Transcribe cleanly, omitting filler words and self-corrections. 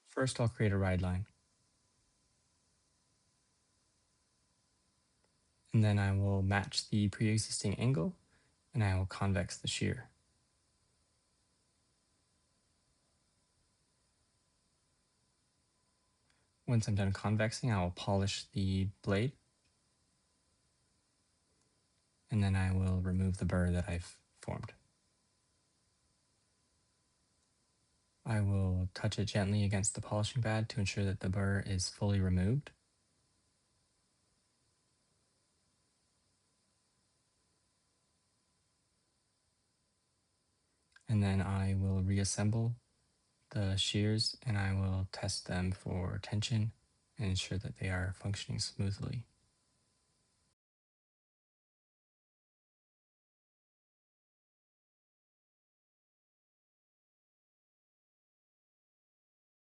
First, I'll create a ride line. And then I will match the pre-existing angle, and I will convex the shear. Once I'm done convexing, I will polish the blade, and then I will remove the burr that I've formed. I will touch it gently against the polishing pad to ensure that the burr is fully removed. And then I will reassemble the shears and I will test them for tension and ensure that they are functioning smoothly.